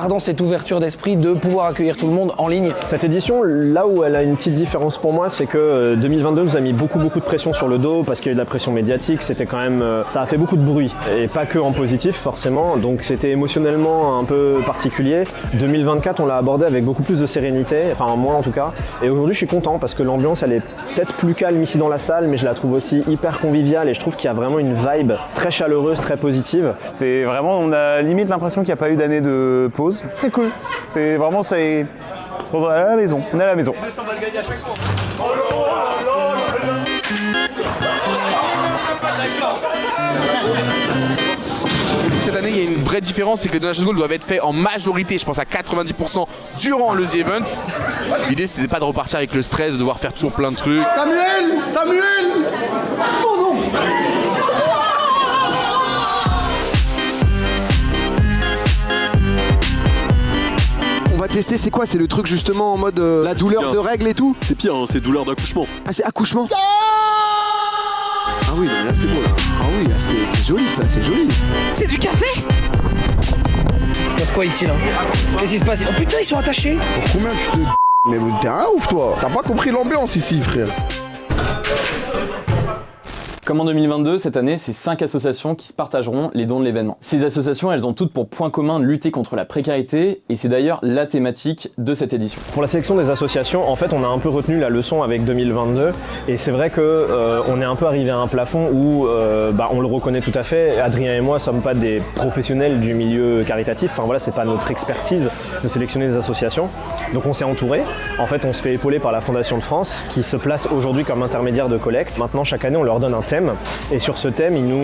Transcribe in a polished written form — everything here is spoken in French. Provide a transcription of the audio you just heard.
Dans cette ouverture d'esprit de pouvoir accueillir tout le monde en ligne. Cette édition, là où elle a une petite différence pour moi, c'est que 2022 nous a mis beaucoup de pression sur le dos parce qu'il y a eu de la pression médiatique, c'était quand même, ça a fait beaucoup de bruit et pas que en positif forcément, donc c'était émotionnellement un peu particulier. 2024, on l'a abordé avec beaucoup plus de sérénité, enfin moi en tout cas, et aujourd'hui je suis content parce que l'ambiance elle est peut-être plus calme ici dans la salle, mais je la trouve aussi hyper conviviale et je trouve qu'il y a vraiment une vibe très chaleureuse, très positive. C'est vraiment, on a limite l'impression qu'il n'y a pas eu d'année de pause. C'est cool. C'est vraiment, on se retrouve à la maison. On est à la maison. On va le gagner à chaque fois. Cette année, il y a une vraie différence, c'est que les donations goals doivent être faits en majorité, je pense à 90% durant le The Event. L'idée, c'était pas de repartir avec le stress, de devoir faire toujours plein de trucs. Samuel Oh non. On va tester, c'est quoi? C'est le truc justement en mode la douleur de règle et tout? C'est pire, hein, c'est douleur d'accouchement. Ah, c'est accouchement? Ah oui, là c'est beau là. Ah oui, là c'est joli ça, c'est joli. C'est du café? Il se passe quoi ici là? Qu'est-ce qui se passe? Oh putain, ils sont attachés! Combien tu te... Mais t'es un ouf toi. T'as pas compris l'ambiance ici frère. Comme en 2022, cette année, c'est 5 associations qui se partageront les dons de l'événement. Ces associations, elles ont toutes pour point commun de lutter contre la précarité, et c'est d'ailleurs la thématique de cette édition. Pour la sélection des associations, en fait, on a un peu retenu la leçon avec 2022, et c'est vrai que on est un peu arrivé à un plafond où on le reconnaît tout à fait. Adrien et moi sommes pas des professionnels du milieu caritatif. Enfin voilà, c'est pas notre expertise de sélectionner des associations. Donc on s'est entouré. En fait, on se fait épauler par la Fondation de France, qui se place aujourd'hui comme intermédiaire de collecte. Maintenant, chaque année, on leur donne un thème, et sur ce thème, ils nous